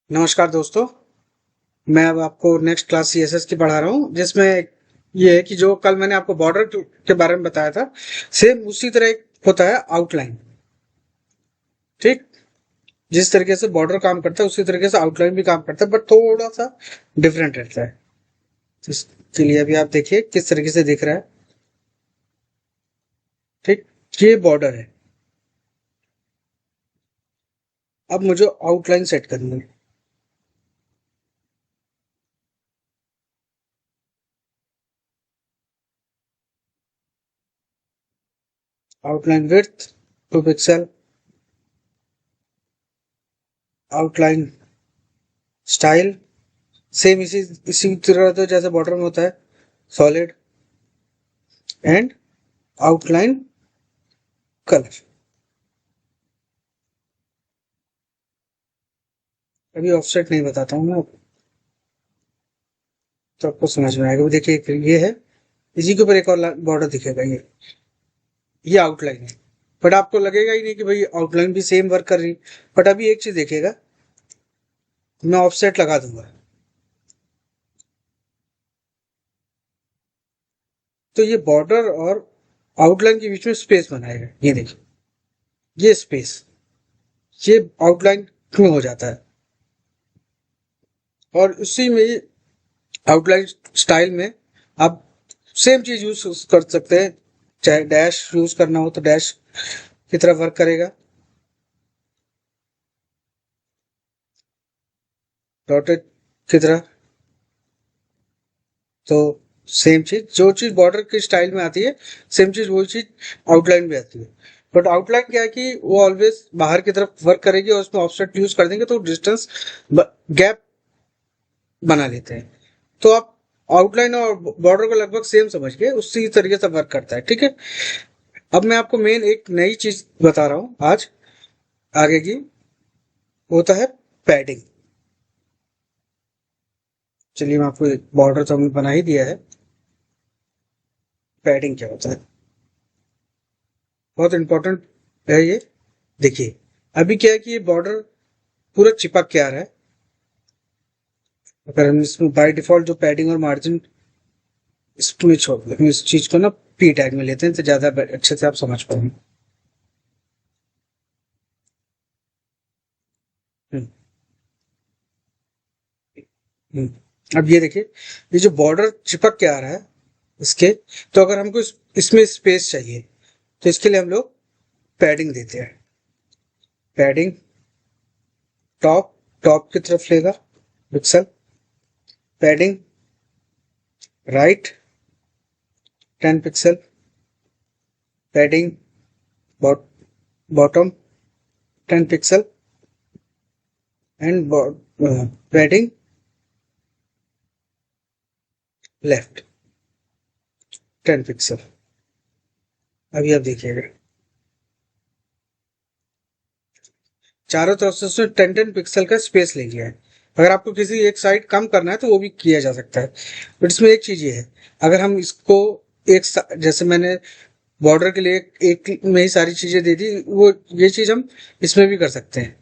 नमस्कार दोस्तों। मैं अब आपको नेक्स्ट क्लास सीएसएस की पढ़ा रहा हूँ, जिसमें ये है कि जो कल मैंने आपको बॉर्डर के बारे में बताया था, सेम उसी तरह एक होता है आउटलाइन। ठीक, जिस तरीके से बॉर्डर काम करता है उसी तरीके से आउटलाइन भी काम करता है, बट थोड़ा सा डिफरेंट रहता है। तो इसके लिए अभी आप देखिए किस तरीके से दिख रहा है। ठीक, ये बॉर्डर है। अब मुझे आउटलाइन सेट करनी है। Outline width 2 pixel, outline style same इसी इसी तरह तो जैसे बॉर्डर में होता है, सॉलिड एंड आउटलाइन कलर। अभी ऑफसेट नहीं बताता हूँ मैं, तो आपको समझ में आएगा। वो देखिए ये है, इसी के ऊपर एक और बॉर्डर दिखेगा। ये आउटलाइन है, बट आपको लगेगा ही नहीं कि भाई आउटलाइन भी सेम वर्क कर रही। बट अभी एक चीज देखिएगा, मैं ऑफसेट लगा दूंगा तो ये बॉर्डर और आउटलाइन के बीच में स्पेस बनाएगा। ये देखिए, ये स्पेस ये आउटलाइन में हो जाता है। और उसी में आउटलाइन स्टाइल में आप सेम चीज यूज कर सकते हैं। चाहे डैश यूज करना हो तो डैश की तरह वर्क करेगा, डॉटेड की तरह। तो सेम चीज, जो चीज बॉर्डर की स्टाइल में आती है सेम चीज वही चीज आउटलाइन में आती है। बट आउटलाइन क्या है कि वो ऑलवेज बाहर की तरफ वर्क करेगी, और उसमें ऑफसेट यूज कर देंगे तो डिस्टेंस गैप बना लेते हैं। तो आप आउटलाइन और बॉर्डर को लगभग सेम समझ के उसी तरीके से वर्क करता है। ठीक है, अब मैं आपको मेन एक नई चीज बता रहा हूँ आज आगे की, होता है पैडिंग। चलिए, मैं आपको बॉर्डर तो हमने बना ही दिया है। पैडिंग क्या होता है, बहुत इंपॉर्टेंट है ये। देखिए, अभी क्या है कि ये बॉर्डर पूरा चिपक के आ रहा है। अगर हम इसमें बाय डिफॉल्ट जो पैडिंग और मार्जिन इसमें छोड़ दें, इस चीज को ना पी टैग में लेते हैं तो ज्यादा अच्छे से आप समझ पाएंगे। हम्म, अब ये देखिए, ये जो बॉर्डर चिपक के आ रहा है इसके, तो अगर हमको इसमें स्पेस चाहिए तो इसके लिए हम लोग पैडिंग देते हैं। पैडिंग टॉप टॉप की तरफ लेगा pixel, padding right 10 pixel, padding bottom 10 pixel, and padding left 10 pixel. अभी आप देखिएगा, चारों तरफ से उसने 10 10 पिक्सल का स्पेस ले लिया है। अगर आपको किसी एक साइड कम करना है तो वो भी किया जा सकता है। बट इसमें एक चीज ये है, अगर हम इसको जैसे मैंने बॉर्डर के लिए एक में ही सारी चीजें दे दी, वो ये चीज हम इसमें भी कर सकते हैं।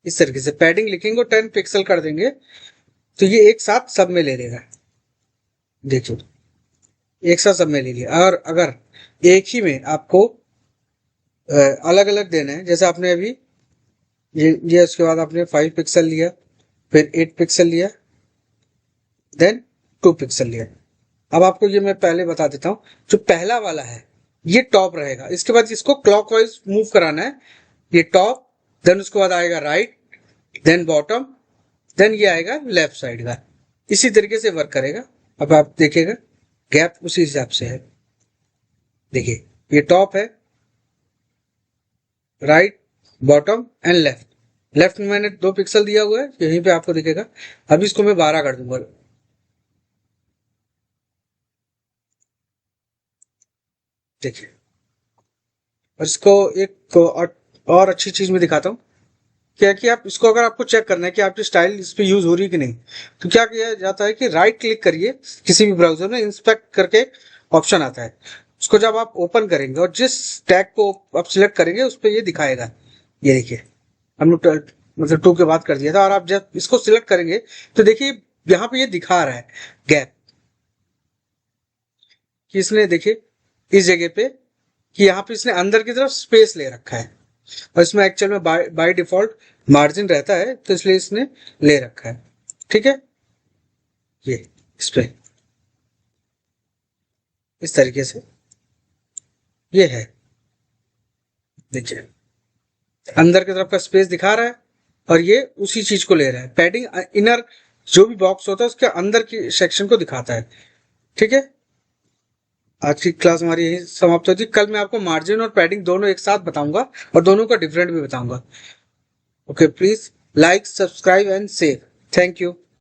इस तरीके से पैडिंग लिखेंगे और 10 पिक्सल कर देंगे तो ये एक साथ सब में ले लेगा। देखिए, एक साथ सब में ले लिया। और अगर एक ही में आपको अलग अलग देना है, जैसे आपने अभी ये उसके बाद आपने 5 पिक्सल लिया, फिर 8 पिक्सल लिया, देन 2 पिक्सल लिया। अब आपको ये मैं पहले बता देता हूँ, जो पहला वाला है ये टॉप रहेगा। इसके बाद इसको क्लॉकवाइज मूव कराना है। ये टॉप, देन उसके बाद आएगा राइट, देन बॉटम, देन ये आएगा लेफ्ट साइड का। इसी तरीके से वर्क करेगा। अब आप देखिएगा, गैप उसी हिसाब से है। देखिए, ये टॉप है, right, bottom and left. Left में मैंने 2 पिक्सल दिया हुआ है, यहीं पे आपको दिखेगा। अब इसको मैं 12 कर दूंगा। देखिए, और इसको एक और अच्छी चीज में दिखाता हूँ। क्या है कि आप इसको, अगर आपको चेक करना है कि आपकी स्टाइल इस पे यूज हो रही है कि नहीं, तो क्या किया जाता है कि राइट क्लिक करिए किसी भी ब्राउजर में, इंस्पेक्ट करके ऑप्शन आता है। उसको जब आप ओपन करेंगे और जिस टैग को आप सिलेक्ट करेंगे उस पर ये दिखाएगा। ये देखिए, हम लोग मतलब 2 के बाद कर दिया था। और आप जब इसको सिलेक्ट करेंगे तो देखिए यहाँ पे ये दिखा रहा है गैप, कि इसने देखिए इस जगह पे कि यहाँ पे इसने अंदर की तरफ स्पेस ले रखा है, और इसमें एक्चुअल में बाय डिफॉल्ट मार्जिन रहता है, तो इसलिए इसने ले रखा है। ठीक है, ये इस पे इस तरीके से ये है। देखिए अंदर की तरफ का स्पेस दिखा रहा है, और ये उसी चीज को ले रहा है। पैडिंग इनर जो भी बॉक्स होता है उसके अंदर की सेक्शन को दिखाता है। ठीक है, आज की क्लास हमारी यही समाप्त होती है। कल मैं आपको मार्जिन और पैडिंग दोनों एक साथ बताऊंगा, और दोनों का डिफरेंट भी बताऊंगा। Okay, please like, subscribe and share. Thank you.